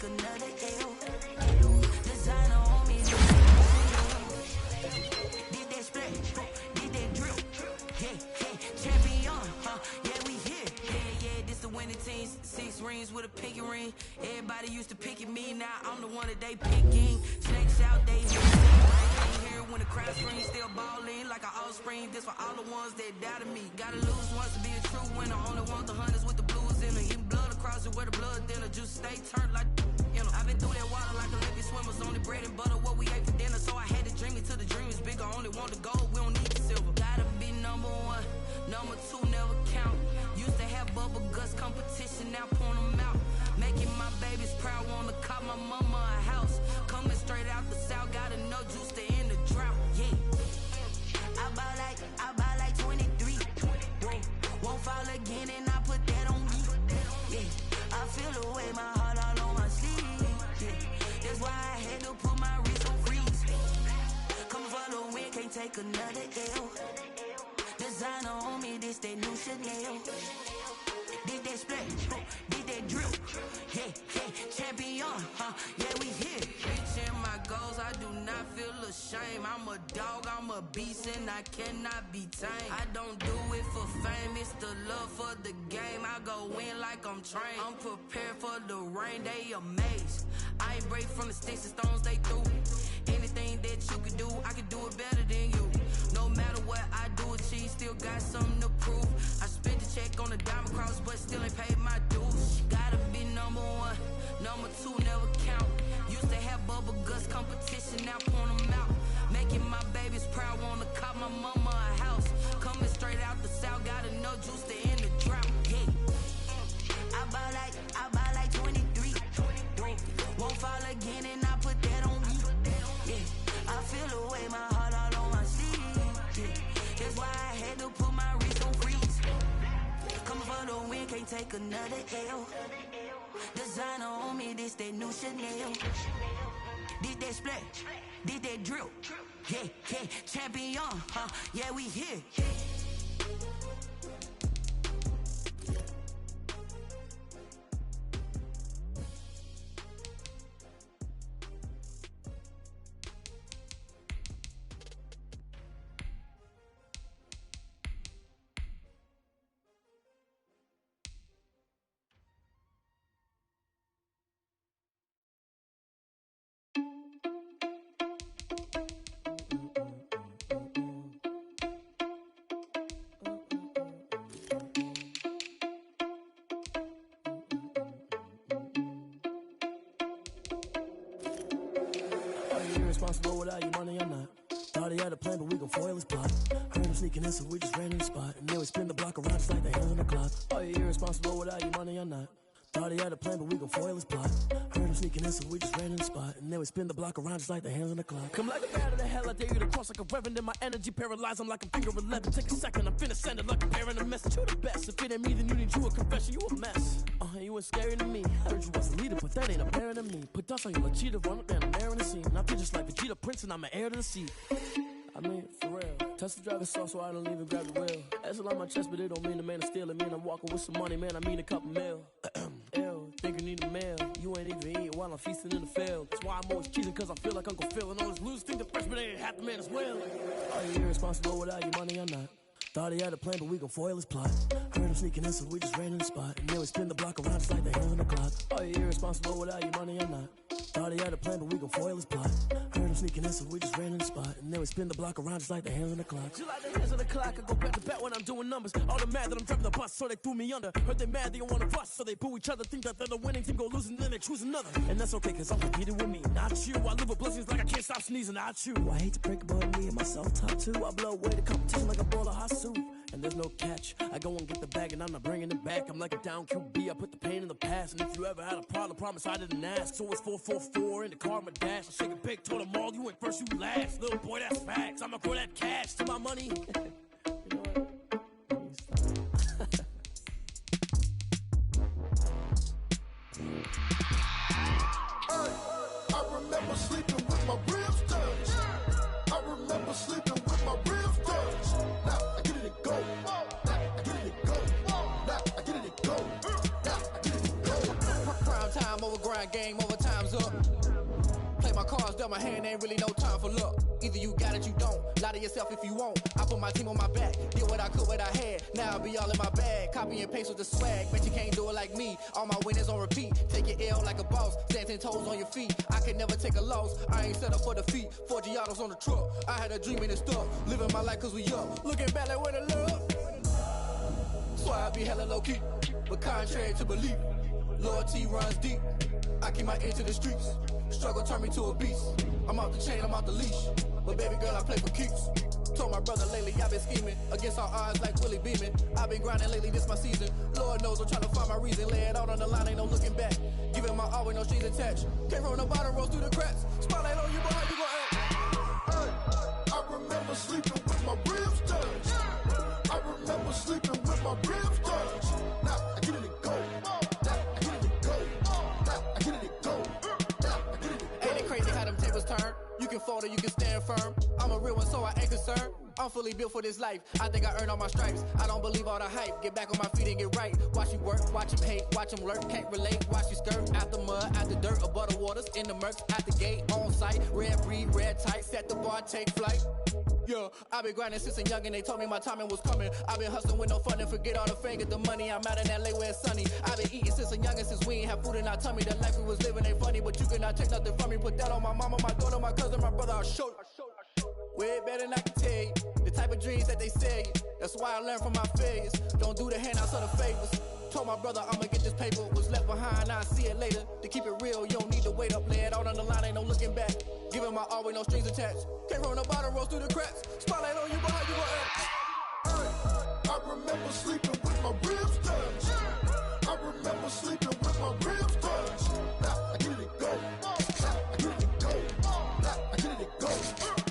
another L. Designer on me, did that split, did that drill. Yeah, champion, yeah, we here. Yeah, this the winning team. 6 rings with a pinky ring. Everybody used to pick at me, now I'm the one that they picking. Snakes out, they here when the crowd screams, still balling like an offspring. This for all the ones that doubted me. Gotta lose once to be a true winner. Only want the hunters with the blues in her. Even blood across it where the blood thinner. Juice stay turned like I've been through that water like Olympic swimmers. Only bread and butter what we ate for dinner. So I had to dream it till the dream is bigger. Only want the gold, we don't need the silver. Gotta be number 1, number 2 never count. Used to have bubble guts competition, now point them out. Making my babies proud, wanna cop my mama a house. Coming straight out the south, gotta know juice to end the drought. Yeah, I buy like 23. Won't fall again and I put that on me. Yeah, I feel the way, my heart all on my sleeve. Yeah, that's why I had to put my wrist on freeze. Come for the win, can't take another L. Designer on me, this that new Chanel. Did that split, did that drill. Yeah, champion, yeah, we here. Reaching my goals, I do not feel ashamed. I'm a dog, I'm a beast, and I cannot be tamed. I don't do it for fame, it's the love for the game. I go in like I'm trained. I'm prepared for the rain, they amazed. I ain't break from the sticks and stones they threw. Anything that you could do, I could do it better than you. No matter what I do, achieve, still got something to prove. I spent the check on the diamond cross, but still ain't paid my dues. Gotta be number 1, number 2 never count. Used to have bubble guts competition, now point them out. Making my babies proud, wanna cop my mama a house. Coming straight out the south, gotta know juice to end the drought. Yeah, I buy like 23. Won't fall again and I put that on me. Yeah, I feel the way, my heart all on my sleeve. Yeah, that's why I had to put my wrist on freeze. Coming for the win, can't take another L. Designer on me, this that new Chanel. Did that split, did that drill. Yeah, champion, yeah, we here. Irresponsible without your money or not. Thought he had a plan, but we gon' foil his plot. Heard him sneaking in, so we just ran in the spot. And then we spin the block around just like the hands on the clock. Are you irresponsible without your money or not? Thought he had a plan, but we gon' foil his plot. Heard him sneaking in, so we just ran in the spot. And then we spin the block around just like the hands on the clock. Come like a bat of the hell, I dare you to cross like a reverend. In my energy paralyzed, I'm like a figure 11. Take a second, I'm finna send it like a bearing a message. You the best, if it ain't me, then you need you a confession. You a mess, you ain't scary to me. I heard you was a leader, but that ain't apparent to me. Put dust on you like cheetah, run up down the air in the scene. I feel just like Vegeta Prince and I'm an heir to the seat. I mean, for real. Touch the driver's soft so I don't even grab the wheel. That's on my chest, but it don't mean the man is stealing. Mean I'm walking with some money, man, I mean a couple mil. Ew, think you need a meal. You ain't even eating while I'm feasting in the field. That's why I'm always cheating, cause I feel like Uncle Phil. And all this lose think the freshman ain't half the man as well. Are you irresponsible without your money or not? Thought he had a plan, but we gon' foil his plot. Heard him sneaking in, so we just ran in the spot. And then we spin the block around just like the hands on the clock. Are you irresponsible without your money or not? Thought he had a plan, but we gon' foil his plot. Heard him sneaking in, so we just ran in the spot. And then we spin the block around just like the hands on the clock. Just like the hands on the clock, I go back to back when I'm doing numbers. All the mad that I'm driving the bus, so they threw me under. Heard they mad, they don't wanna bust, so they boo each other. Think that they're the winning team, go losing, then they choose another. And that's okay, cause I'm competing with me, not you. I live with blessings like I can't stop sneezing, not you. I hate to break it, but me and myself top two. I blow away the competition like a bowl of hot soup. And there's no catch. I go and get the bag and I'm not bringing it back. I'm like a down QB, I put the pain in the past. And if you ever had a problem, promise I didn't ask. So it's 444 in the car, my dash. I shake it big, told them all, you went first, you last. Little boy, that's facts. I'ma grow that cash to my money. You know what? I remember sleeping with my ribs touched. I remember sleeping with my ribs touched. Now I get it and go. Now I get it and go. Now I get it and go. Now I get it and go. Prime time over grind, game over dealt my hand, ain't really no time for luck. Either you got it, you don't. Lie to yourself if you won't. I put my team on my back, did what I could, what I had. Now I be all in my bag, copy and paste with the swag. Bet you can't do it like me. All my winners on repeat. Take your L like a boss, stand 10 toes on your feet. I can never take a loss. I ain't set up for defeat. 4 Giottos on the truck. I had a dream and it's stuck. Living my life cause we up. Looking back like where the love. So I be hella low key, but contrary to belief, loyalty runs deep. I keep my ear to the streets. Struggle turned me to a beast. I'm out the chain, I'm out the leash. But baby girl, I play for keeps. Told my brother lately, I've been scheming against all odds like Willie Beeman. I've been grinding lately, this my season. Lord knows I'm trying to find my reason. Lay it out on the line, ain't no looking back. Giving my all with no strings attached. Came from the bottom, rose through the cracks. Spotlight on you, boy, how you gon' act? Hey, I remember sleeping with my ribs touched. I remember sleeping with my ribs touched. Now I get it to go. Now I get it to go. Now I get it to go. Now I get it to go. Ain't it crazy how them tables turn? You can fold or you can stand firm. I'm a real one, so I ain't concerned. I'm fully built for this life. I think I earned all my stripes. I don't believe all the hype. Get back on my feet and get right. Watch you work, watch him hate, watch him lurk. Can't relate, watch you skirt. Out the mud, out the dirt, above the waters, in the murks, out the gate, on site. Red breed, red tight, set the bar, take flight. Yeah, I been grinding since a young and they told me my timing was coming. I been hustling with no fun and forget all the fame, get the money. I'm out in LA where it's sunny. I been eating since a young and since we ain't have food in our tummy. The life we was living ain't funny, but you cannot take nothing from me. Put that on my mama, my daughter, my cousin, my brother, I'll show you. Way better than I can tell you. The type of dreams that they sell you. That's why I learned from my failures. Don't do the handouts or the favors. Told my brother I'ma get this paper. Was left behind, I'll see it later. To keep it real, you don't need to wait up. Lay it out on the line, ain't no looking back. Giving my all with no strings attached. Came from the bottom, rose through the cracks. Spotlight on you, boy, how you gon' act? Hey, I remember sleeping with my ribs touched. I remember sleeping with my ribs touched. Now I get it to go. Now I get it to go. Now I get it to go.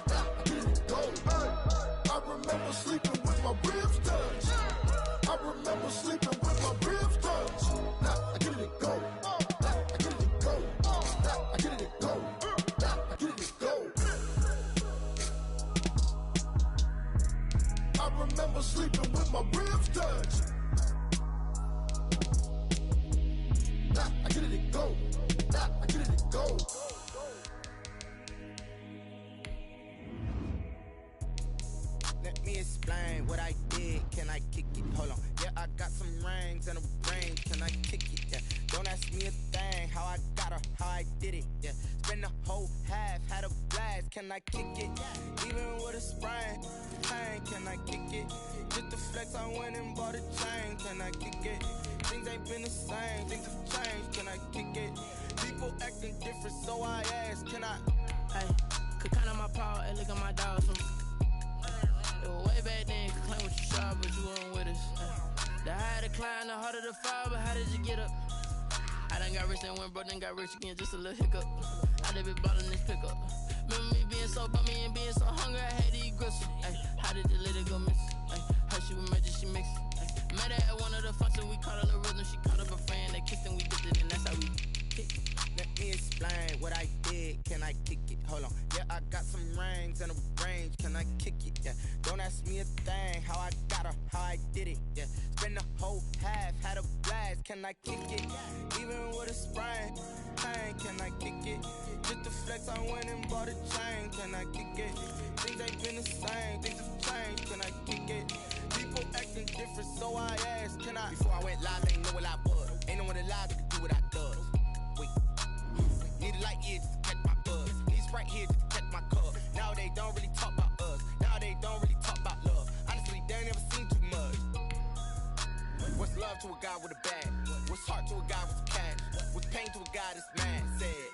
Now I get it to go. Hey, I remember sleeping with my ribs touched. I remember sleeping with my ribs touched. Now I get it to go. Now I get it to go. Now I get it to go. Now I get it to go. I remember sleeping with my ribs touched. Now I get it to go. Now I get it to go. Let me explain what I did. Can I kick it? Hold on. Yeah, I got some rings and a range. Can I kick it? Yeah. Don't ask me a thing. How I got her, how I did it. Yeah. Spend the whole half, had a blast. Can I kick it? Even with a sprain. Pain, can I kick it? Just the flex, I went and bought a chain. Can I kick it? Things ain't been the same. Things have changed. Can I kick it? People acting different, so I ask. Can I? Hey, could count on my power and look at my dogs. It was way back then, could claim what you saw, but you weren't with us. The higher the climb, the harder the fall, but how did you get up? I done got rich and went broke, then got rich again, just a little hiccup. I done been ballin' this pickup. Remember me being so bummy and being so hungry, I had to eat gristle. Ay, how did you let it go miss? Ay, how she was magic, she mixed. Met her at one of the functions, we caught her the rhythm, she caught up a friend, they kissed and we dipped it, and that's how we kick. Let me explain what I did. Can I kick it? Hold on. Yeah, I got some rings and a range. Can I kick it? Yeah. Don't ask me a thing. How I got her, how I did it. Yeah. Spend the whole half, had a blast. Can I kick it? Even with a sprain. Pain, can I kick it? Just the flex, I went and bought a chain. Can I kick it? Things ain't been the same. Things have changed. Can I kick it? People acting different, so I asked. Can I? Before I went live, they know what I was. Ain't no one alive that could do what I does. Wait. Need a light here just to catch my buzz. Need Sprite here just to catch my cup. Now they don't really talk about us. Now they don't really talk about love. Honestly, they ain't never seen too much. What's love to a guy with a bag? What's heart to a guy with cash? What's pain to a guy that's mad? Said.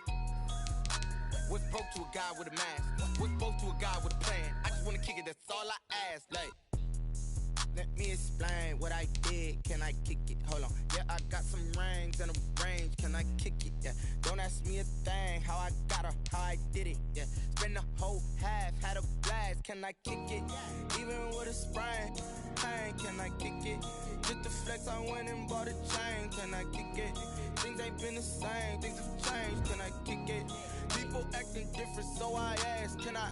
What's broke to a guy with a mask? What's both to a guy with a plan? I just wanna kick it, that's all I ask. Like, let me explain what I did. Can I kick it? Hold on. Yeah, I got some rings and a range. Can I kick it? Yeah. Don't ask me a thing. How I got her, how I did it. Yeah. Spend the whole half, had a blast. Can I kick it? Even with a sprain. Pain, can I kick it? Just the flex, I went and bought a chain. Can I kick it? Things ain't been the same. Things have changed. Can I kick it? People acting different, so I ask. Can I?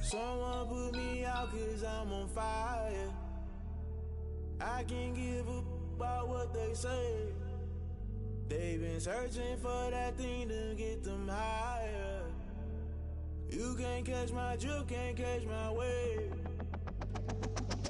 Someone put me out 'cause I'm on fire. I can't give a about what they say. They've been searching for that thing to get them higher. You can't catch my drift, can't catch my wave.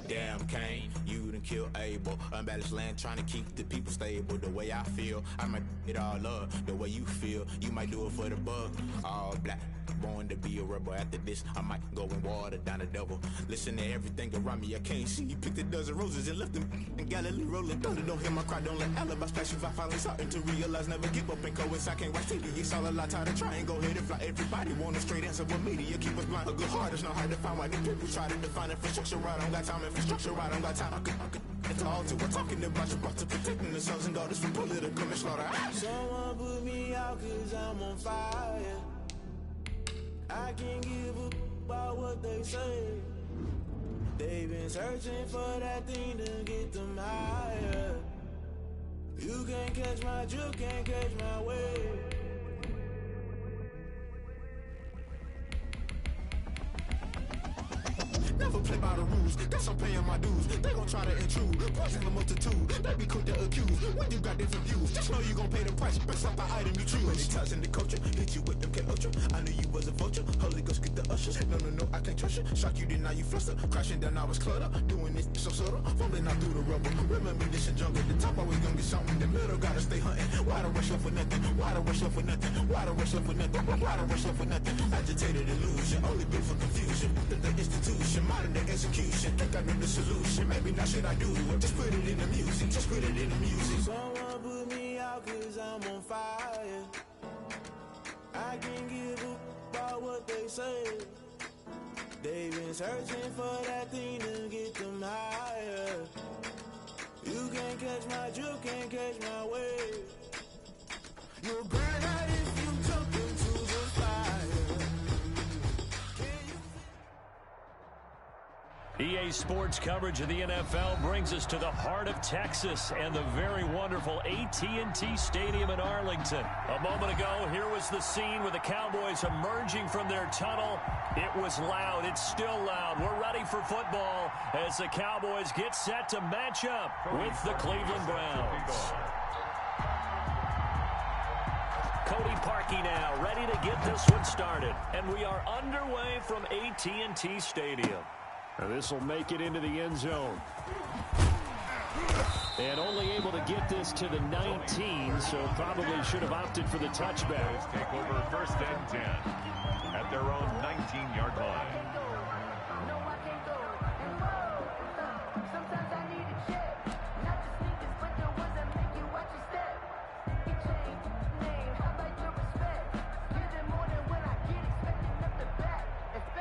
Damn Kane, you done killed Abel. Unbalanced land trying to keep the people stable. The way I feel, I might it all up. The way you feel, you might do it for the buck. All black, born to be a rebel. After this, I might go and water down the devil. Listen to everything around me, I can't see. Picked a dozen roses and left them in Galilee rolling thunder. Don't hear my cry, don't let alibis flash. If I finally starting to realize, never give up and coincide. Can't write TV, it's all a lot, tired of trying. Go ahead and fly. Everybody want a straight answer, but media keep us blind. A good heart is not hard to find. Why the people try to define infrastructure right? I don't got time, infrastructure right, I don't got time. I could talk to. We're talking about you, about to protecting the sons and daughters from political and slaughter. Someone put me out 'cause I'm on fire. I can't give a about what they say. They've been searching for that thing to get them higher. You can't catch my drift, can't catch my wave. Never play by the rules, guess I'm paying my dues. They gon' try to intrude, poison the multitude. They be quick to accuse, when you got different views. Just know you gon' pay the price, based off the item you choose. Many times in the culture, hit you with MK Ultra. I knew you was a vulture, Holy Ghost get the ushers. No, I can't trust you. Shock you, then now you fluster. Crashing down, I was clutter. Doing this so subtle, fumbling out through the rubble. Remember this in jungle, the top always gonna get something. The middle gotta stay hunting. Why the rush left for nothing? Why the rush left for nothing? Why the rush left for nothing? Why the rush left for nothing? Agitated illusion, only built for confusion. The institution, modern day execution. Think I know the solution. Maybe not shit I do. Just put it in the music. Just put it in the music. Someone put me out 'cause I'm on fire. I can't give a about what they say. They've been searching for that thing to get them higher. You can't catch my drift, can't catch my wave. You'll burn out if you jump into the fire. EA Sports coverage of the NFL brings us to the heart of Texas and the very wonderful AT&T Stadium in Arlington. A moment ago, here was the scene with the Cowboys emerging from their tunnel. It was loud. It's still loud. We're ready for football as the Cowboys get set to match up with the Cleveland Browns. Cody Parkey now, ready to get this one started. And we are underway from AT&T Stadium. This will make it into the end zone. And only able to get this to the 19, so probably should have opted for the touchback. Take over 1st and 10 at their own 19-yard line.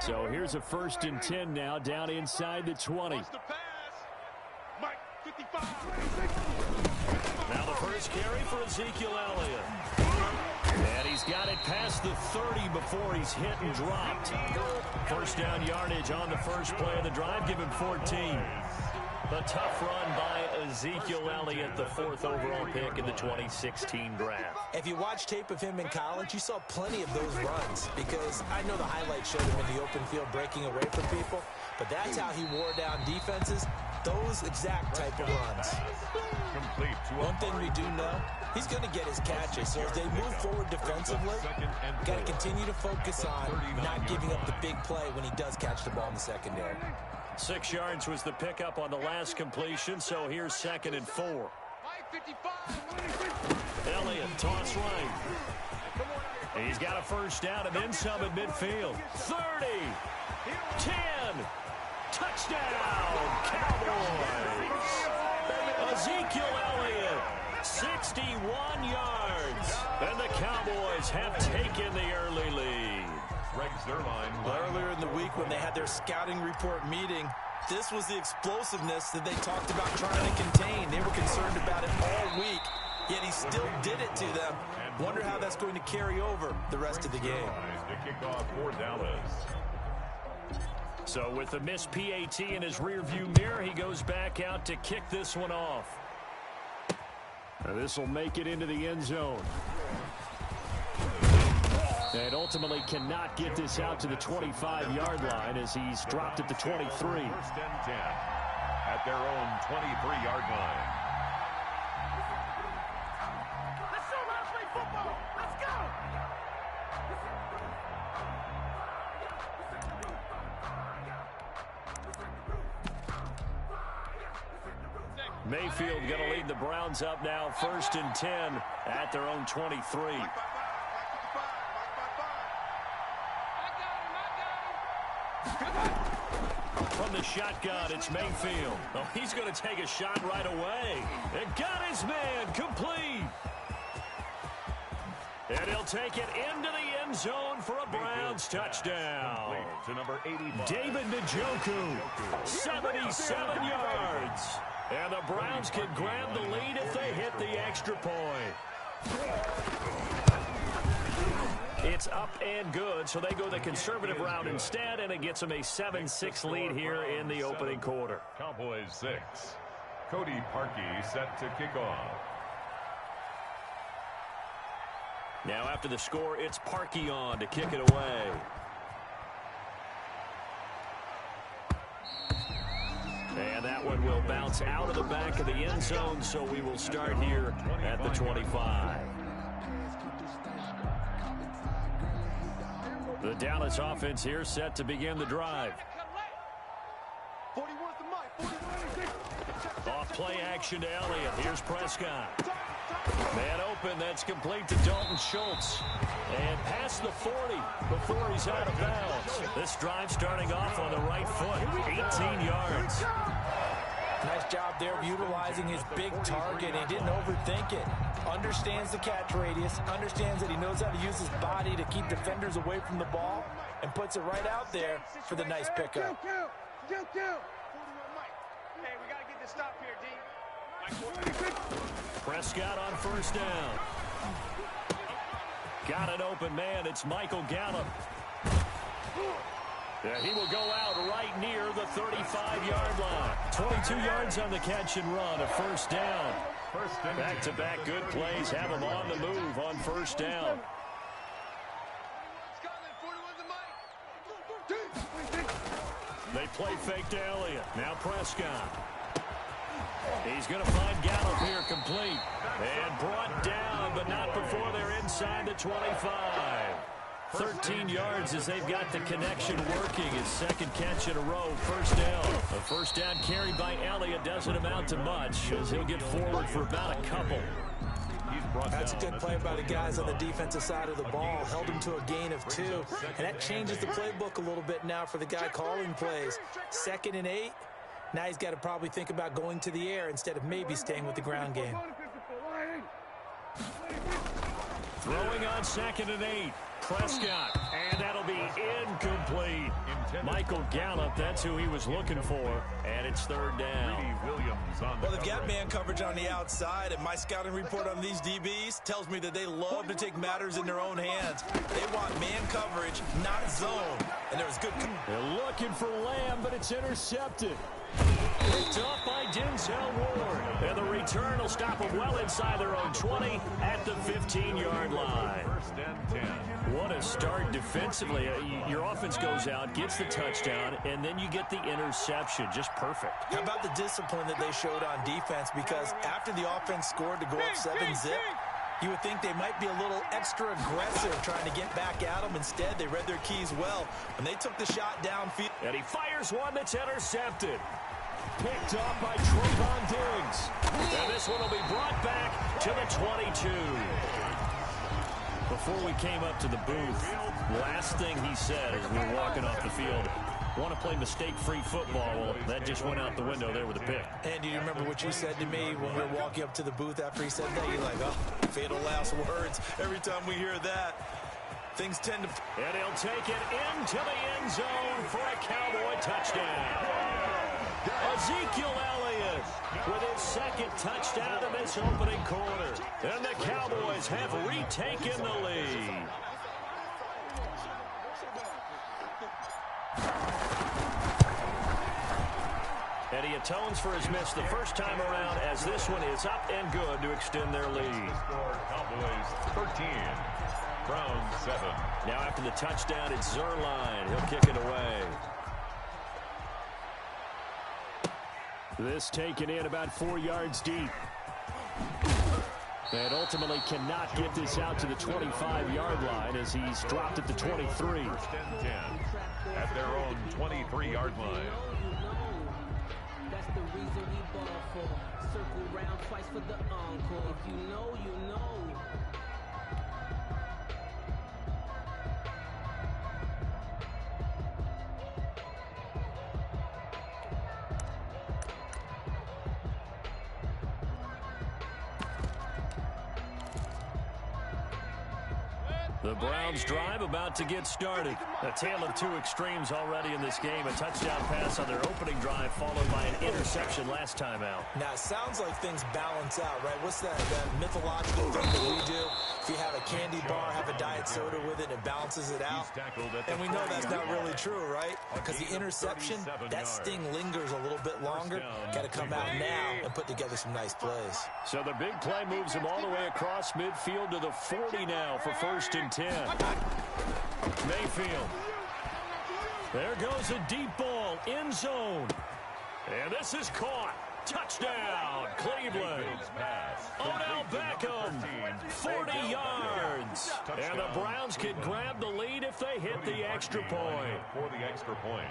So here's a 1st and 10 now, down inside the 20. Now the first carry for Ezekiel Elliott. And he's got it past the 30 before he's hit and dropped. 1st down yardage on the first play of the drive, give him 14. A tough run by Ezekiel Elliott, the 4th overall pick in the 2016 draft. If you watch tape of him in college, you saw plenty of those runs, because I know the highlights showed him in the open field breaking away from people, but that's how he wore down defenses, those exact type of runs. Complete. One thing we do know, he's going to get his catches, so as they move forward defensively, got to continue to focus on not giving up the big play when he does catch the ball in the secondary. 6 yards was the pickup on the last completion, so here's 2nd and 4. Elliott, toss right. He's got a 1st down and then some at midfield. 30, 10, touchdown, Cowboys. Ezekiel Elliott, 61 yards. And the Cowboys have taken the early lead. Earlier in the week when they had their scouting report meeting, this was the explosiveness that they talked about trying to contain. They were concerned about it all week, yet he still did it to them. Wonder how that's going to carry over the rest of the game. So with the missed PAT in his rearview mirror, he goes back out to kick this one off. This will make it into the end zone. And ultimately cannot get this out to the 25-yard line as he's dropped at the 23. First and 10 at their own 23-yard line. Let's show how to play football. Let's go. Mayfield going to lead the Browns up now, first and 10 at their own 23. From the shotgun, it's Mayfield. Oh, he's going to take a shot right away. And got his man complete. And he'll take it into the end zone for a Browns touchdown. To number 85. David Njoku, 77 yards. And the Browns can grab the lead if they hit the extra point. It's up and good, so they go the conservative route instead, and it gets them a 7-6 lead here in the opening quarter. Cowboys 6. Cody Parkey set to kick off. Now after the score, it's Parkey on to kick it away. And that one will bounce out of the back of the end zone, so we will start here at the 25. The Dallas offense here set to begin the drive. Off play action to Elliott. Here's Prescott. Man open, that's complete to Dalton Schultz. And past the 40 before he's out of bounds. This drive starting off on the right foot. 18 yards. Nice job there of utilizing his big target. He didn't overthink it. Understands the catch radius. Understands that he knows how to use his body to keep defenders away from the ball. And puts it right out there for the nice pickup. Hey, we got to get this stop here, D. Prescott on first down. Got an open man. It's Michael Gallup. Yeah, he will go out right near the 35-yard line. 22 yards on the catch and run. A first down. Back-to-back good plays have him on the move on first down. They play fake to Elliott. Now Prescott. He's going to find Gallup here complete. And brought down, but not before they're inside the 25. 13 yards as they've got the connection working. His second catch in a row, first down. A first down carried by Elliott doesn't amount to much as he'll get forward for about a couple. That's a good play by the guys on the defensive side of the ball. Held him to a gain of 2. And that changes the playbook a little bit now for the guy calling plays. 2nd and 8. Now he's got to probably think about going to the air instead of maybe staying with the ground game. Throwing on 2nd and 8. Prescott, and that'll be incomplete. Michael Gallup, that's who he was looking for, and it's third down. Well, they've got man coverage on the outside, and my scouting report on these DBs tells me that they love to take matters in their own hands. They want man coverage, not zone, and there's good... They're looking for Lamb, but it's intercepted. Picked off by Denzel Ward. And the return will stop them well inside their own 20 at the 15-yard line. First and 10. What a start defensively. Your offense goes out, gets the touchdown, and then you get the interception. Just perfect. How about the discipline that they showed on defense? Because after the offense scored to go up 7-zip, you would think they might be a little extra aggressive trying to get back at them. Instead, they read their keys well. When they took the shot downfield. And he fires one that's intercepted. Picked off by Trayvon Diggs. And this one will be brought back to the 22. Before we came up to the booth, last thing he said as we were walking off the field, want to play mistake-free football. Well, that just went out the window there with a pick. And do you remember what you said to me when we were walking up to the booth after he said that? You're like, oh, fatal last words. Every time we hear that, things tend to... And he'll take it into the end zone for a Cowboy touchdown. Ezekiel Elliott with his second touchdown in this opening quarter. And the Cowboys have retaken the lead. And he atones for his miss the first time around as this one is up and good to extend their lead. Cowboys 13. Browns 7. Now after the touchdown, it's Zerline. He'll kick it away. This taken in about 4 yards deep. And ultimately cannot get this out to the 25-yard line as he's dropped at the 23. First and 10 at their own 23-yard line. That's the reason we ball for. Circle round twice for the encore. If you know, you know. The Browns drive about to get started. A tale of two extremes already in this game. A touchdown pass on their opening drive followed by an interception last time out. Now, it sounds like things balance out, right? What's that mythological thing that we do? If you have a candy bar, have a diet soda with it, it balances it out. And we know that's not really true, right? Because the interception, that sting lingers a little bit longer. Got to come out now and put together some nice plays. So the big play moves him all the way across midfield to the 40 now for first and 10. Mayfield. There goes a deep ball, end zone. And this is caught. Touchdown, Cleveland. Odell Beckham, 40 yards. And the Browns can grab the lead if they hit the extra point.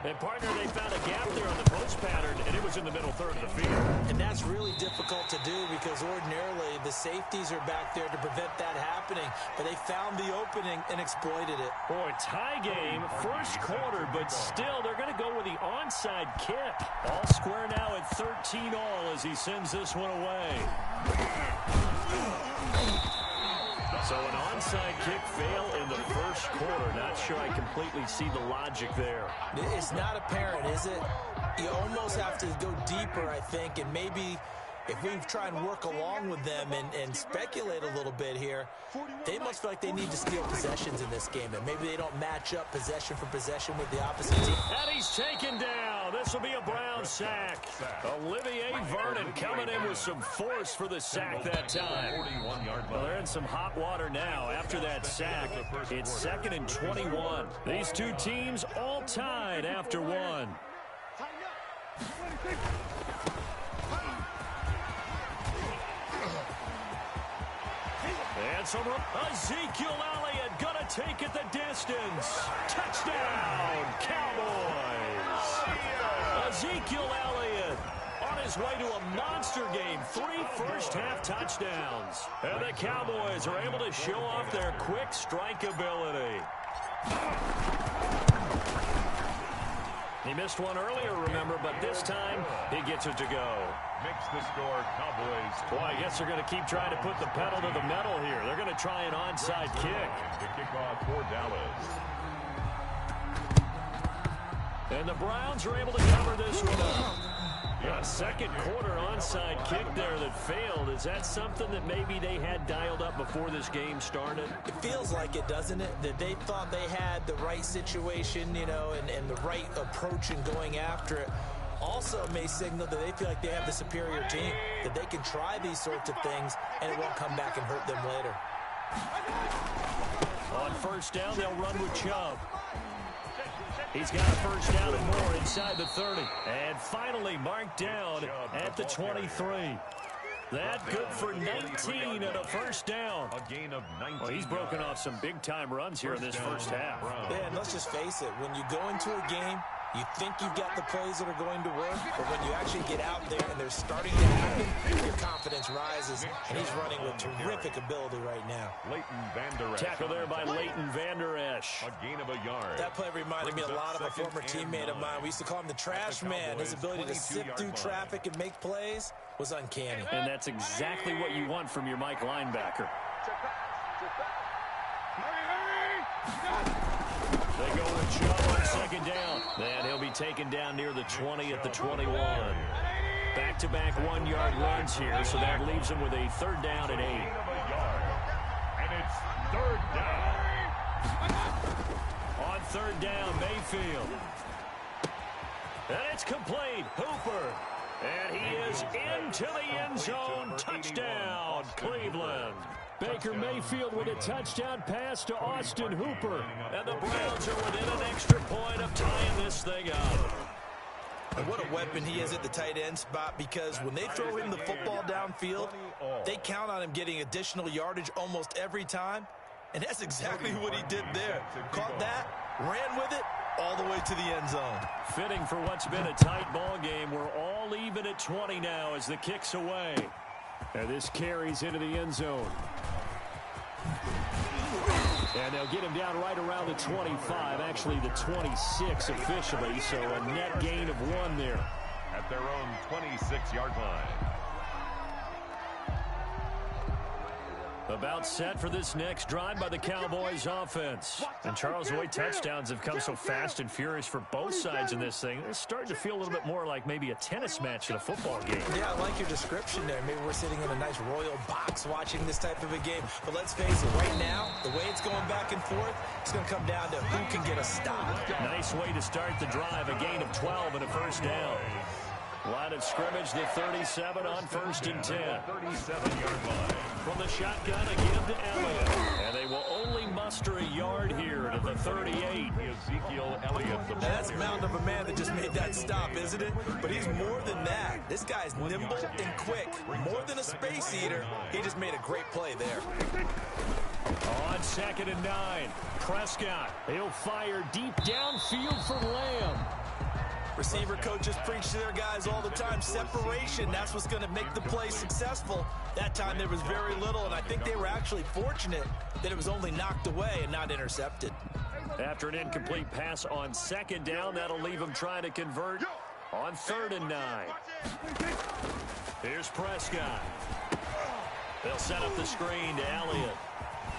And, partner, they found a gap there on the post pattern, and it was in the middle third of the field. And that's really difficult to do because ordinarily the safeties are back there to prevent that happening. But they found the opening and exploited it. Boy, tie game, first quarter, but still they're going to go with the onside kick. All square now at 13-all as he sends this one away. So an onside kick fail in the first quarter. Not sure I completely see the logic there. It's not apparent, is it? You almost have to go deeper, I think, and maybe if we try and work along with them and speculate a little bit here, they must feel like they need to steal possessions in this game, and maybe they don't match up possession for possession with the opposite team. And he's taken down. This will be a Brown sack. Olivier Vernon coming in with some force for the sack that time. Well, they're in some hot water now after that sack. It's 2nd and 21. These two teams all tied after one. And so Ezekiel Elliott gonna take it the distance. Touchdown, Cowboys. Ezekiel Elliott on his way to a monster game. 3 first-half touchdowns. And the Cowboys are able to show off their quick strike ability. He missed one earlier, remember, but this time he gets it to go. Makes the score, Cowboys. Boy, I guess they're going to keep trying to put the pedal to the metal here. They're going to try an onside kick. The kickoff for Dallas. And the Browns are able to cover this one up. A second quarter onside kick there that failed. Is that something that maybe they had dialed up before this game started? It feels like it, doesn't it? That they thought they had the right situation, you know, and the right approach in going after it. Also may signal that they feel like they have the superior team, that they can try these sorts of things and it won't come back and hurt them later. On first down, they'll run with Chubb. He's got a first down and more inside the 30. And finally marked down at the 23. That good for 19 and a first down. A gain of 19. Well, he's broken off some big-time runs here in this first half. Yeah, and let's just face it. When you go into a game, you think you've got the plays that are going to work, but when you actually get out there and they're starting to happen, your confidence rises, and he's running with terrific ability right now. Leighton Vander Esch. Tackle there by Leighton Vander Esch. A gain of a yard. That play reminded me a lot of a former teammate of mine. We used to call him the trash man. His ability to sift through traffic and make plays was uncanny. And that's exactly what you want from your Mike linebacker. They go with Chubb on second down. And he'll be taken down near the 20 at the 21. Back-to-back 1-yard runs here, so that leaves him with a third down and 8. And it's third down. On third down, Mayfield. And it's complete. Hooper. And he is into the end zone. Touchdown, Cleveland. Baker Mayfield with a touchdown pass to Austin Hooper. And the Browns are within an extra point of tying this thing up. And what a weapon he is at the tight end spot, because when they throw him the football downfield, they count on him getting additional yardage almost every time. And that's exactly what he did there. Caught that, ran with it, all the way to the end zone. Fitting for what's been a tight ball game. We're all even at 20 now as the kick's away. And this carries into the end zone. And they'll get him down right around the 25, actually the 26 officially, so a net gain of 1 there. At their own 26-yard line. About set for this next drive by the Cowboys offense. And Charles, the way touchdowns have come so fast and furious for both sides in this thing, it's starting to feel a little bit more like maybe a tennis match than a football game. Yeah, I like your description there. Maybe we're sitting in a nice royal box watching this type of a game. But let's face it, right now, the way it's going back and forth, it's going to come down to who can get a stop. Nice way to start the drive, a gain of 12 and a first down. Line of scrimmage, the 37 on 1st and 10. 37-yard line. From the shotgun again to Elliott. And they will only muster a yard here to the 38. Ezekiel Elliott. Now that's the mountain of a man that just made that stop, isn't it? But he's more than that. This guy's nimble and quick. More than a space eater. He just made a great play there. On 2nd and 9. Prescott. He'll fire deep downfield for Lamb. Receiver coaches preach to their guys all the time. Separation, that's what's going to make the play successful. That time there was very little, and I think they were actually fortunate that it was only knocked away and not intercepted. After an incomplete pass on 2nd down, that'll leave them trying to convert on 3rd and 9. Here's Prescott. They'll set up the screen to Elliott.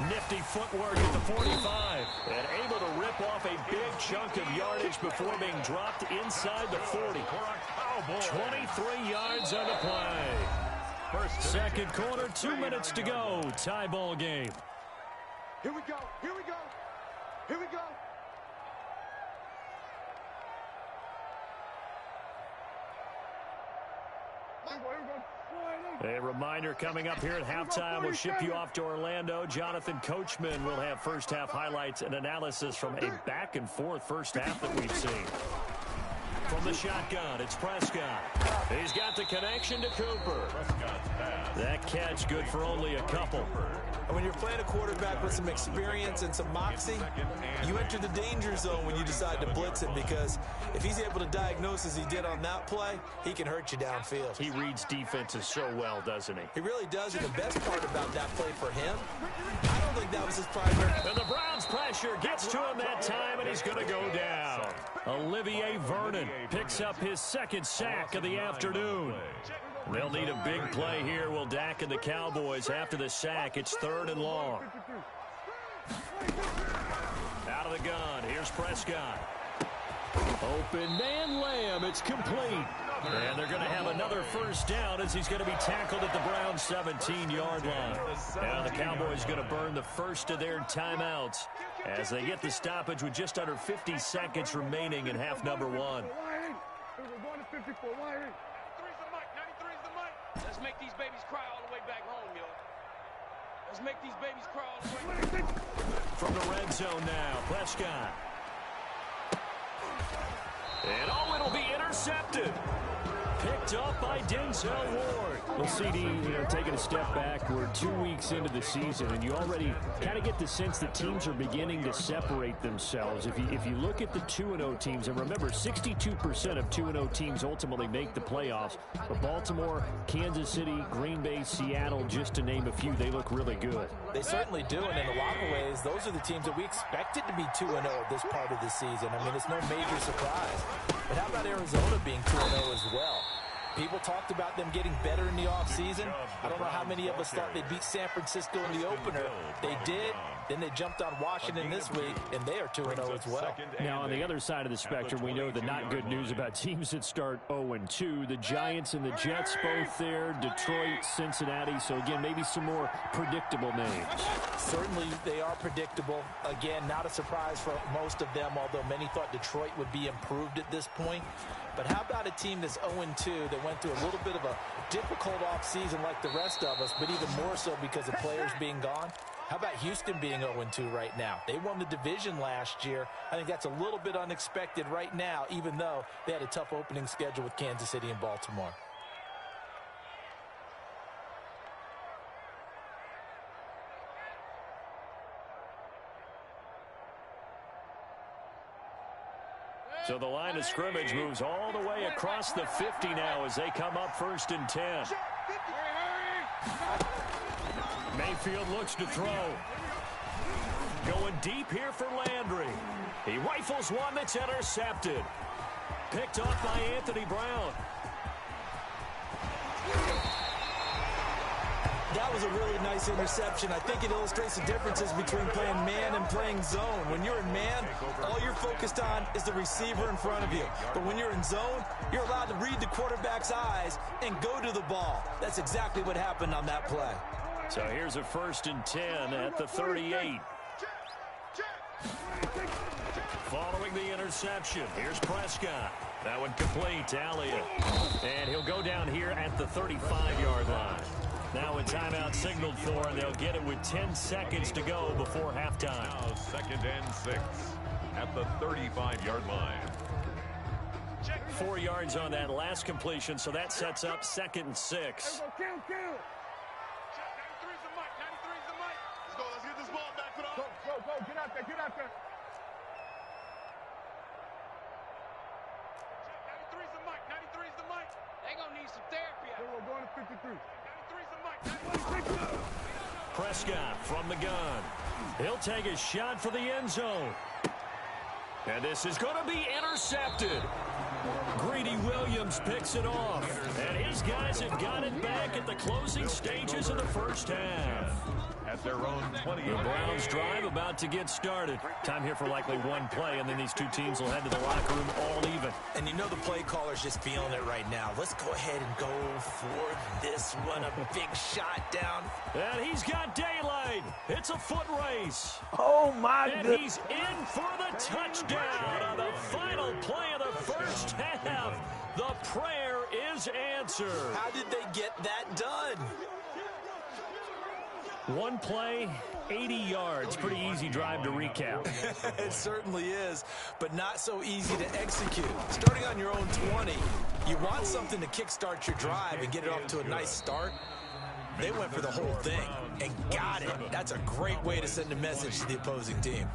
Nifty footwork at the 45. And able to rip off a big chunk of yardage before being dropped inside the 40. 23 yards on the play. Second quarter, 2 minutes to go. Tie ball game. Here we go. Here we go. Here we go. A reminder coming up here at halftime. We'll ship you off to Orlando. Jonathan Coachman will have first half highlights and analysis from a back and forth first half that we've seen. From the shotgun, it's Prescott. He's got the connection to Cooper. That catch good for only a couple. And when you're playing a quarterback with some experience and some moxie, you enter the danger zone when you decide to blitz him, because if he's able to diagnose as he did on that play, he can hurt you downfield. He reads defenses so well, doesn't he? He really does, and the best part about that play for him, I don't think that was his primary. And the Browns pressure gets to him that time, and he's going to go down. Olivier Vernon picks up his 2nd sack of the afternoon. They'll need a big play here, will Dak and the Cowboys. After the sack, it's 3rd and long. Out of the gun, here's Prescott. Open man Lamb, it's complete. And they're going to have another first down as he's going to be tackled at the Browns' 17-yard line. Now the Cowboys going to burn the first of their timeouts as they get the stoppage with just under 50 seconds remaining in half number 1. Let's make these babies cry all the way back home, yo. Let's make these babies cry all the way back home. From the red zone now, Prescott. And it'll be intercepted. Picked up by Denzel Ward. Well, CD, taking a step back, we're 2 weeks into the season, and you already kind of get the sense that teams are beginning to separate themselves. If you look at the 2-0 teams, and remember, 62% of 2-0 teams ultimately make the playoffs. But Baltimore, Kansas City, Green Bay, Seattle, just to name a few, they look really good. They certainly do, and in a lot of ways, those are the teams that we expected to be 2-0 at this part of the season. I mean, it's no major surprise. But how about Arizona being 2-0 as well? People talked about them getting better in the offseason. I don't know how many of us thought they'd beat San Francisco in the opener. They did. Then they jumped on Washington this week, and they are 2-0 as well. Now, on the other side of the spectrum, we know the not good news about teams that start 0-2. The Giants and the Jets both there. Detroit, Cincinnati. So, again, maybe some more predictable names. Certainly, they are predictable. Again, not a surprise for most of them, although many thought Detroit would be improved at this point. But how about a team that's 0-2 that went went through a little bit of a difficult offseason like the rest of us, but even more so because of players being gone. How about Houston being 0-2 right now? They won the division last year. I think that's a little bit unexpected right now, even though they had a tough opening schedule with Kansas City and Baltimore. So the line of scrimmage moves all the way across the 50 now as they come up 1st and 10. Mayfield looks to throw. Going deep here for Landry. He rifles one that's intercepted. Picked off by Anthony Brown. That was a really nice interception. I think it illustrates the differences between playing man and playing zone. When you're in man, all you're focused on is the receiver in front of you. But when you're in zone, you're allowed to read the quarterback's eyes and go to the ball. That's exactly what happened on that play. So here's a 1st and 10 at the 38. Following the interception, here's Prescott. That one complete to Elliott. And he'll go down here at the 35-yard line. Now a timeout signaled for, and they'll get it with 10 seconds to go before halftime. Now 2nd and 6 at the 35-yard line. 4 yards on that last completion, so that sets up 2nd and 6. Let's go. Let's get this ball back to the Go. Get out there. 93's the mic. 93's the mic. They gonna need some therapy. We're going to 53. 93's the mic. Prescott from the gun. He'll take a shot for the end zone. And this is going to be intercepted. Greedy Williams picks it off. And his guys have got it back at the closing stages of the first half. At their own 20. The Browns drive about to get started. Time here for likely one play, and then these two teams will head to the locker room all even. And you know the play caller's just feeling it right now. Let's go ahead and go for this one. A big shot down. And he's got daylight. It's a foot race. Oh, my goodness. And he's in for the touchdown on the final play of the first half. The prayer is answered. How did they get that done? One play, 80 yards. Pretty easy drive to recap. It certainly is, but not so easy to execute. Starting on your own 20, you want something to kickstart your drive and get it off to a nice start. They went for the whole thing and got it. That's a great way to send a message to the opposing team.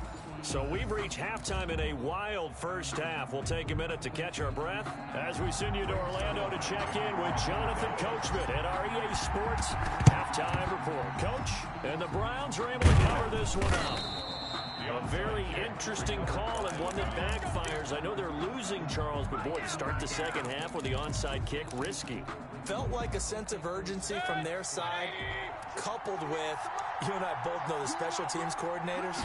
So we've reached halftime in a wild first half. We'll take a minute to catch our breath as we send you to Orlando to check in with Jonathan Coachman at our EA Sports Halftime Report. Coach, and the Browns are able to cover this one up. A very interesting call and one that backfires. I know they're losing, Charles, but boy, to start the second half with the onside kick, risky. Felt like a sense of urgency from their side, coupled with, you and I both know the special teams coordinators,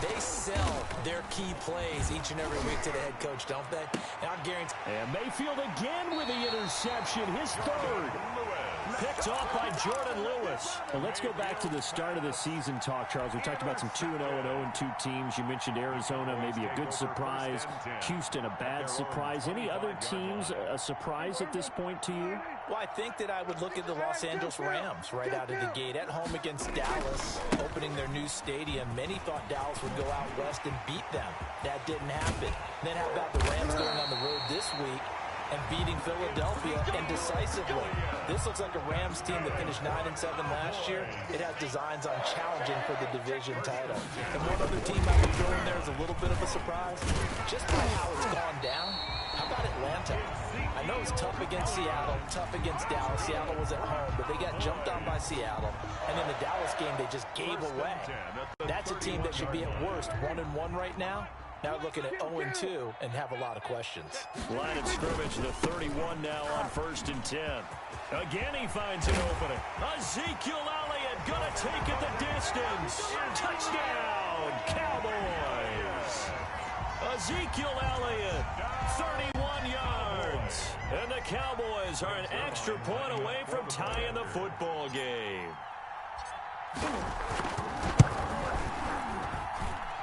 they sell their key plays each and every week to the head coach, don't they? And I guarantee. And Mayfield again with the interception, his third. Picked off by Jordan Lewis. Well, let's go back to the start of the season talk, Charles. We talked about some 2-0 and 0-2 teams. You mentioned Arizona, maybe a good surprise. Houston, a bad surprise. Any other teams a surprise at this point to you? Well, I think that I would look at the Los Angeles Rams right out of the gate at home against Dallas, opening their new stadium. Many thought Dallas would go out west and beat them. That didn't happen. Then how about the Rams going on the road this week and beating Philadelphia indecisively? This looks like a Rams team that finished 9-7 last year. It has designs on challenging for the division title. And one other team I would throw in there is a little bit of a surprise. Just by how it's gone down, how about Atlanta? I know it's tough against Seattle, tough against Dallas. Seattle was at home, but they got jumped on by Seattle. And in the Dallas game, they just gave away. That's a team that should be at worst 1-1 right now. Now looking at 0-2 and have a lot of questions. Line of scrimmage, the 31 now on 1st and 10. Again, he finds an opening. Ezekiel Elliott gonna take it the distance. Touchdown, Cowboys. Ezekiel Elliott, 31 yards. And the Cowboys are an extra point away from tying the football game.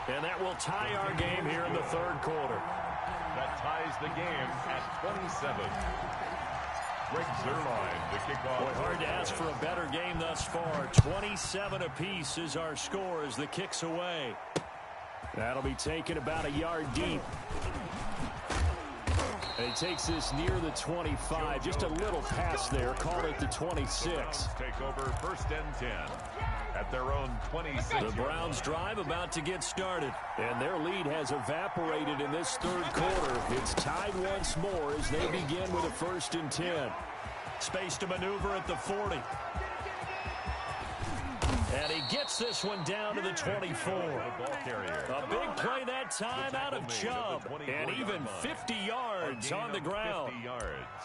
And that will tie our game here in the third quarter. That ties the game at 27. Greg Zerline to kick off. Boy, hard to ask for a better game thus far. 27 apiece is our score as the kick's away. That'll be taken about a yard deep. And he takes this near the 25. Just a little pass there. Call it the 26. Take over 1st and 10 at their own 26. The Browns drive about to get started. And their lead has evaporated in this third quarter. It's tied once more as they begin with a 1st and 10. Space to maneuver at the 40. And he gets this one down to the 24. A big play that time out of Chubb. And even 50 yards on the ground.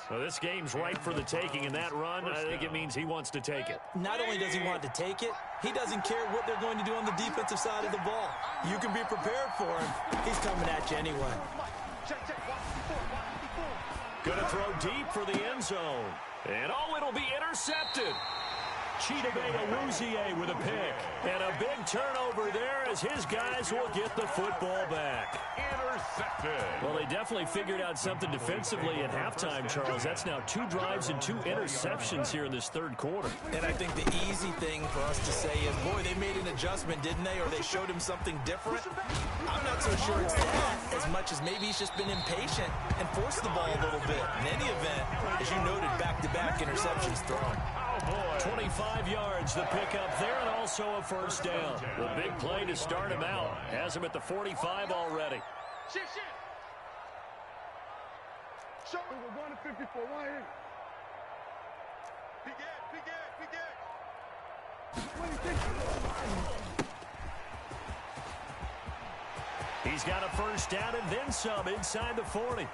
So this game's ripe for the taking, and that run, I think it means he wants to take it. Not only does he want to take it, he doesn't care what they're going to do on the defensive side of the ball. You can be prepared for him. He's coming at you anyway. Gonna throw deep for the end zone. And it'll be intercepted. XxF3aRH0miCiD3xX's with a pick. And a big turnover there as his guys will get the football back. Intercepted. Well, they definitely figured out something defensively at halftime, Charles. That's now 2 drives and 2 interceptions here in this third quarter. And I think the easy thing for us to say is, boy, they made an adjustment, didn't they? Or they showed him something different. I'm not so sure it's that as much as maybe he's just been impatient and forced the ball a little bit. In any event, as you noted, back-to-back interceptions thrown. 25 yards, the pickup there, and also a 1st down. The big play to start him out. Has him at the 45 already. Shit. Show me we're going to 54 right here. Pick it. He's got a 1st down and then some inside the 40.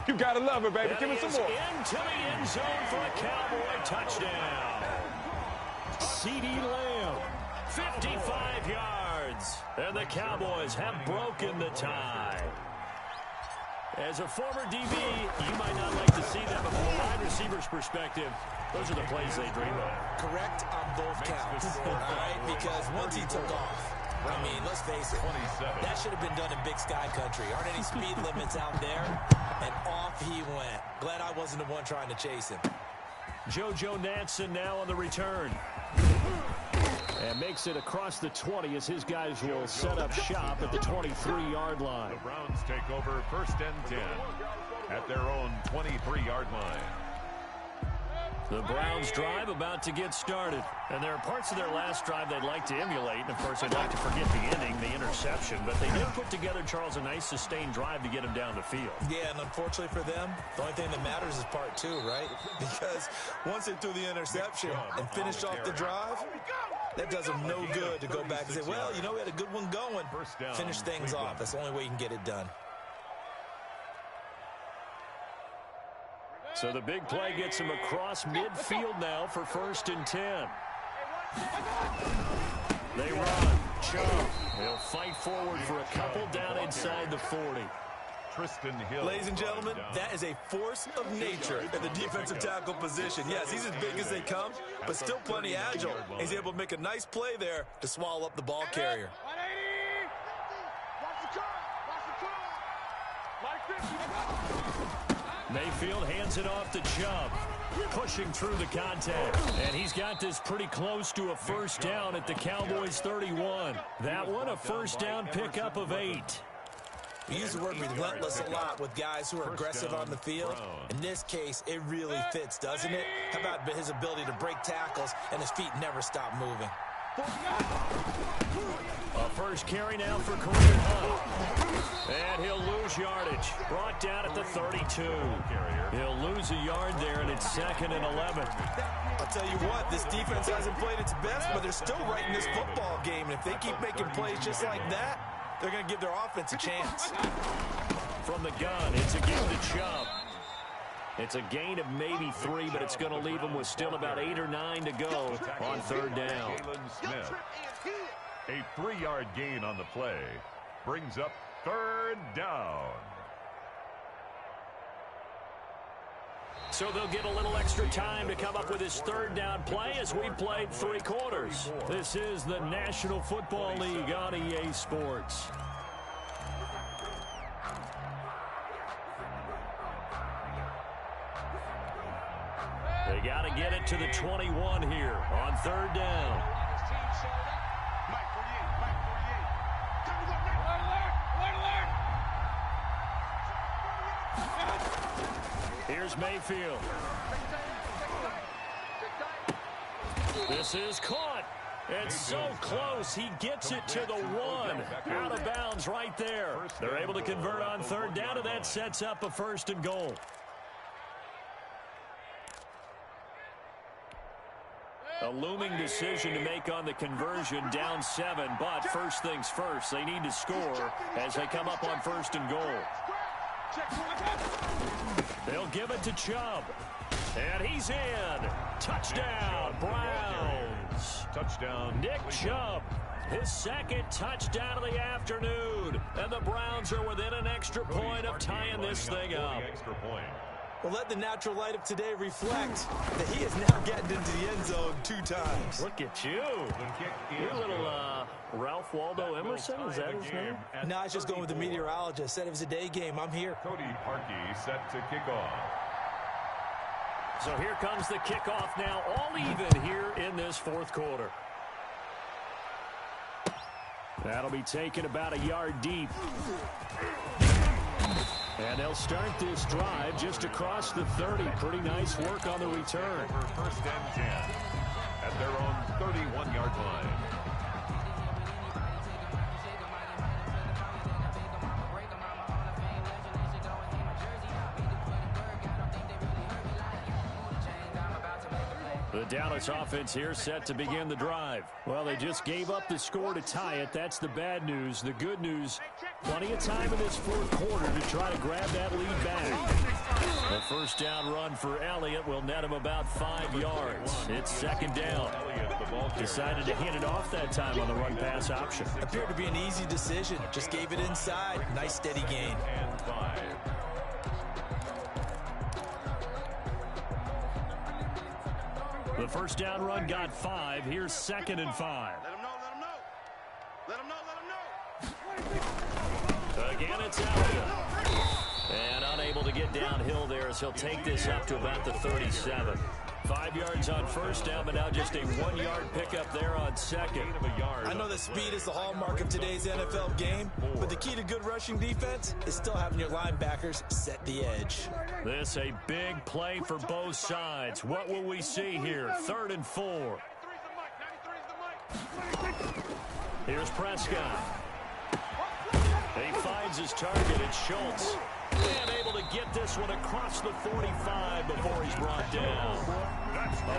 You gotta love it, baby. Give me some more. Into the end zone for a Cowboy touchdown. CeeDee Lamb, 55 yards. And the Cowboys have broken the tie. As a former DB, you might not like to see that, but from a wide receiver's perspective, those are the plays they dream of. Correct on both counts, all right? Because once he took off, I mean, let's face it, that should have been done in Big Sky Country. Aren't any speed limits out there? And off he went. Glad I wasn't the one trying to chase him. JoJo Natson now on the return. And makes it across the 20 as his guys will set up shop at the 23-yard line. The Browns take over 1st and 10 at their own 23-yard line. The Browns drive about to get started. And there are parts of their last drive they'd like to emulate. And, of course, they'd like to forget the ending, the interception. But they did put together, Charles, a nice sustained drive to get him down the field. Yeah, and unfortunately for them, the only thing that matters is part 2, right? Because once they threw the interception and finished off the drive, that does them no good to go back and say, well, you know, we had a good one going. Finish things off. That's the only way you can get it done. So the big play gets him across midfield now for 1st and 10. They run. Chubb. He'll fight forward for a couple down inside the 40. Ladies and gentlemen, that is a force of nature at the defensive tackle position. Yes, he's as big as they come, but still plenty agile. He's able to make a nice play there to swallow up the ball carrier. Mayfield hands it off to Chubb, pushing through the contact. And he's got this pretty close to a 1st down at the Cowboys' 31. That one, a 1st down pickup of 8. We use the word relentless a lot with guys who are aggressive on the field. In this case, it really fits, doesn't it? How about his ability to break tackles and his feet never stop moving? A 1st carry now for Kareem Hunt. And he'll lose yardage. Brought down at the 32. He'll lose a yard there, and it's 2nd and 11. I'll tell you what, this defense hasn't played its best, but they're still right in this football game. And if they keep making plays just like that, they're going to give their offense a chance. From the gun, it's a give to Chubb. It's a gain of maybe 3, but it's going to leave them with still about 8 or 9 to go on 3rd down. A 3-yard gain on the play brings up 3rd down. So they'll get a little extra time to come up with his 3rd down play as we played 3 quarters. This is the National Football League on EA Sports. They got to get it to the 21 here on third down. Here's Mayfield. This is caught. It's so close. He gets it to the 1. Out of bounds right there. They're able to convert on third down, and that sets up a 1st and goal. A looming decision to make on the conversion, down 7, but first things first, they need to score as they come up on 1st and goal. They'll give it to Chubb, and he's in. Touchdown, Browns. Touchdown, Nick Chubb, his 2nd touchdown of the afternoon, and the Browns are within an extra point of tying this thing up. Well, let the natural light of today reflect that he is now getting into the end zone 2 times. Look at you. You little Ralph Waldo Emerson, is that his name? No, I was just going with the meteorologist. Said it was a day game. I'm here. Cody Parkey set to kick off. So here comes the kickoff now, all even here in this 4th quarter. That'll be taken about a yard deep. And they'll start this drive just across the 30. Pretty nice work on the return. 1st and 10 at their own 31-yard line. The Dallas offense here set to begin the drive. Well, they just gave up the score to tie it. That's the bad news. The good news, plenty of time in this 4th quarter to try to grab that lead back. The 1st down run for Elliott will net him about 5 yards. It's 2nd down. Decided to hand it off that time on the run-pass option. Appeared to be an easy decision. Just gave it inside. Nice steady gain. And 5. The 1st down run got 5. Here's 2nd and 5. Again, it's Elliott. And unable to get downhill there as he'll take this up to about the 37. 5 yards on 1st down, but now just a 1-yard pickup there on 2nd. I know that speed is the hallmark of today's NFL game, but the key to good rushing defense is still having your linebackers set the edge. This a big play for both sides. What will we see here? 3rd and 4. Here's Prescott. He finds his target. It's Schultz. And able to get this one across the 45 before he's brought down.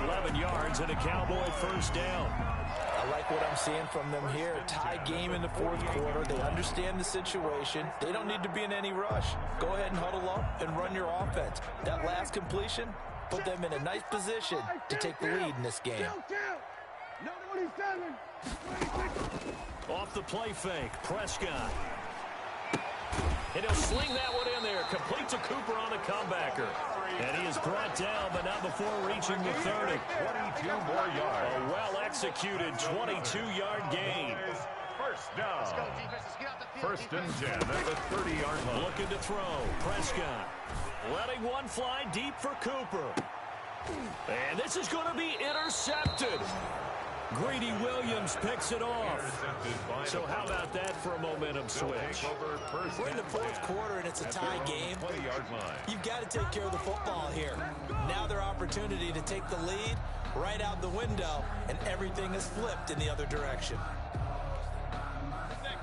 11 yards and a Cowboy 1st down. I like what I'm seeing from them here. Tie game in the 4th quarter. They understand the situation. They don't need to be in any rush. Go ahead and huddle up and run your offense. That last completion put them in a nice position to take the lead in this game. Off the play fake, Prescott. And he'll sling that one in there. Complete to Cooper on the comebacker. And he is brought down, but not before reaching the 30. 22 more yards. A well-executed 22-yard gain. 1st down. 1st and 10 at the 30-yard line. Looking to throw. Prescott letting one fly deep for Cooper. And this is going to be intercepted. Greedy Williams picks it off. So how about that for a momentum switch? We're in the 4th quarter and it's a tie game. You've got to take care of the football here. Now their opportunity to take the lead right out the window, and everything is flipped in the other direction.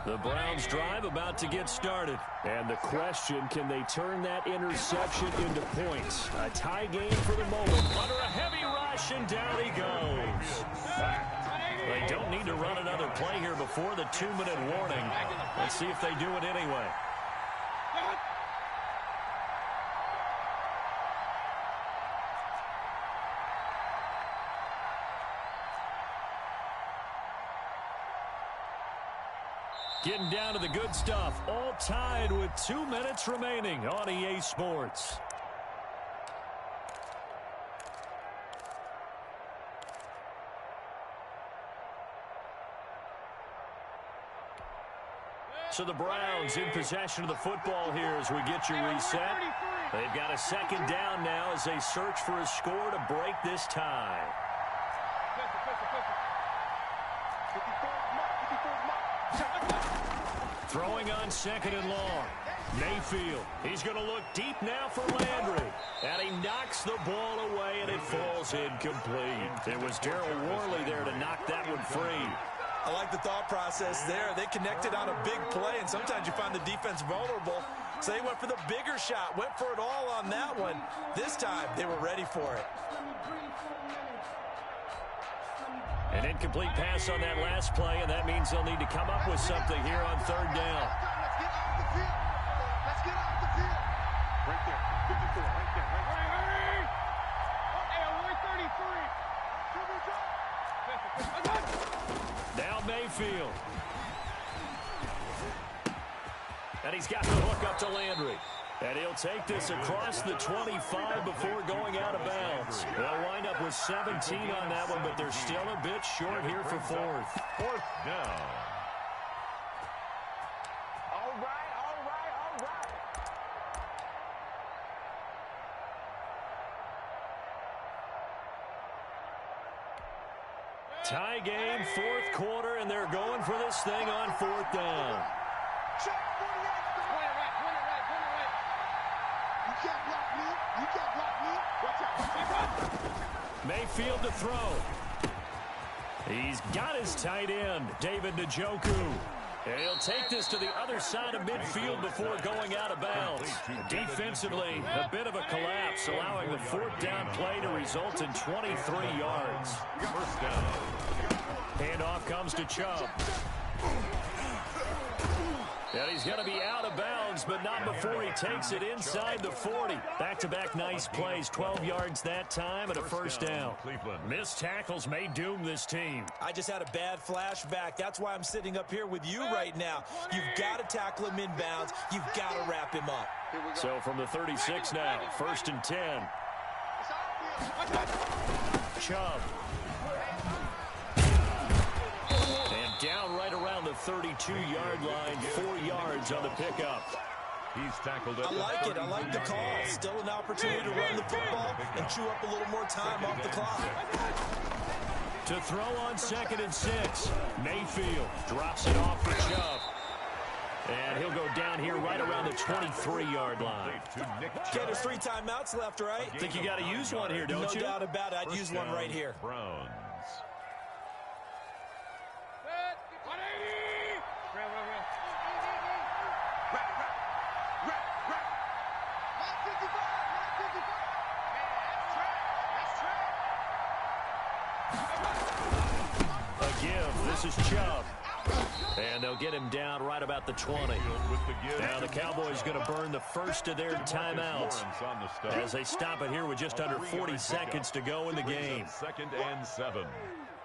The Browns drive about to get started. And the question, can they turn that interception into points? A tie game for the moment. Under a heavy rush, and down he goes. They don't need to run another play here before the 2-minute warning. Let's see if they do it anyway. Getting down to the good stuff. All tied with 2 minutes remaining on EA Sports. So the Browns in possession of the football here as we get you reset. They've got a second down now as they search for a score to break this tie. Throwing on second and long. Mayfield. He's going to look deep now for Landry. And he knocks the ball away, and it falls incomplete. It was Darryl Worley there to knock that one free. I like the thought process there. They connected on a big play, and sometimes you find the defense vulnerable. So they went for the bigger shot, went for it all on that one. This time, they were ready for it. An incomplete pass on that last play, and that means they'll need to come up with something here on third down. Let's get off the field. Right there. 54. Right there. Hurry. Hey, 133. Now Mayfield. And he's got the hook up to Landry. And he'll take this across the 25 before going out of bounds. They'll wind up with 17 on that one, but they're still a bit short here for fourth. Fourth down. All right. Tie game, fourth quarter, and they're going for this thing on fourth down. Check. You can't block me. Watch out. Mayfield to throw. He's got his tight end, David Njoku. And he'll take this to the other side of midfield before going out of bounds. Defensively, a bit of a collapse, allowing the fourth down play to result in 23 yards. First down. Handoff comes to Chubb. And he's going to be out of bounds, but not before he takes it inside the 40. Back-to-back nice plays, 12 yards that time and a first down. Missed tackles may doom this team. I just had a bad flashback. That's why I'm sitting up here with you right now. You've got to tackle him inbounds. You've got to wrap him up. So from the 36 now, 1st and 10. Chubb. And down right around the 32-yard line, 4 yards on the pickup. He's tackled it. I like it. I like the call. Still an opportunity to run the football and chew up a little more time off the clock. To throw on 2nd and 6. Mayfield drops it off for Chubb. And he'll go down here right around the 23-yard line. Okay, there's 3 timeouts left, right? I think you got to use one here, don't you? No doubt about it. I'd use one right here. Browns. This is Chubb. And they'll get him down right about the 20. Now the Cowboys going to burn the first of their timeouts as they stop it here with just under 40 seconds to go in the game. 2nd and 7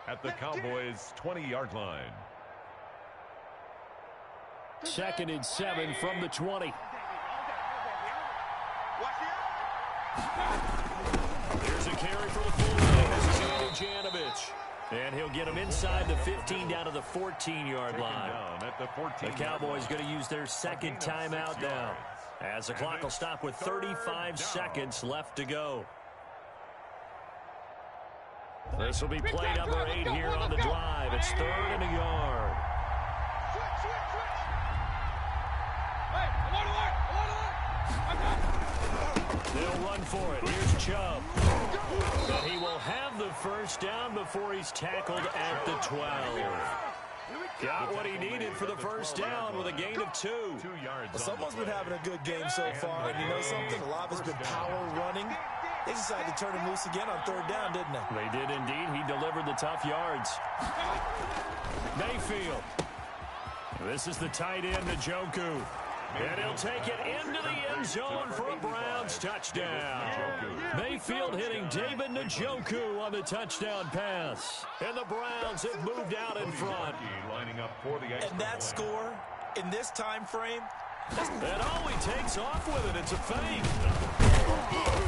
at the Cowboys' 20-yard line. 2nd and 7 from the 20. Here's a carry for the fullback. This is Andy Janovich. And he'll get him inside the 15 down to the 14-yard line. The Cowboys going to use their second timeout now, as the clock will stop with 35 seconds left to go. This will be play number 8 here on the drive. It's 3rd and a yard. They'll run for it. Here's Chubb. And he will have the first down before he's tackled at the 12. Got what he needed for the first down with a gain of 2. Well, someone's been having a good game so far, and you know something? A lot of it's been power running. They decided to turn him loose again on 3rd down, didn't they? They did indeed. He delivered the tough yards. Mayfield. This is the tight end, Njoku. And he'll take it into the end zone for a Browns touchdown. Mayfield hitting David Njoku on the touchdown pass. And the Browns have moved out in front. And that score in this time frame, and all he takes off with it, it's a fake.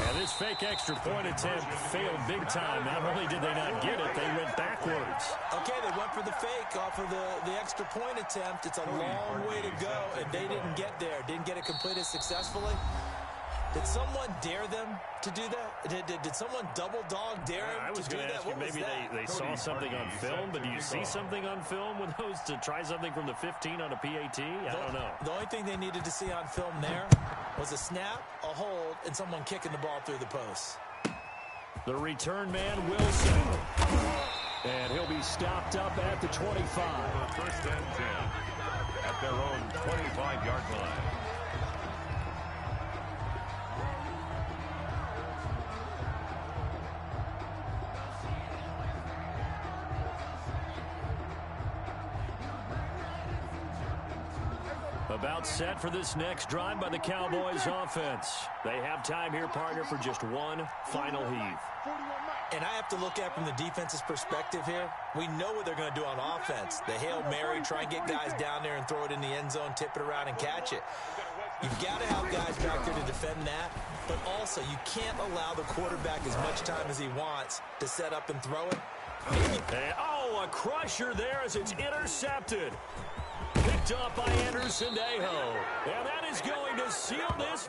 And this fake extra point attempt failed big time. Not only did they not get it, they went backwards. Okay, they went for the fake off of the extra point attempt. It's a long way to go, and they didn't get there. Didn't get it completed successfully. Did someone dare them to do that? Did someone double dog dare them I was going to ask you, maybe they saw something on film, but do you see something on film with those to try something from the 15 on a PAT? I don't know. The only thing they needed to see on film there was a snap, a hold, and someone kicking the ball through the post. The return man, Wilson. And he'll be stopped up at the 25. First and 10 at their own 25-yard line. About set for this next drive by the Cowboys offense. They have time here, partner, for just one final heave. And I have to look at it from the defense's perspective here. We know what they're going to do on offense. The Hail Mary, try and get guys down there and throw it in the end zone, tip it around and catch it. You've got to have guys back there to defend that, but also you can't allow the quarterback as much time as he wants to set up and throw it. And, a crusher there as it's intercepted. Picked up by Anderson Aho. And that is going to seal this.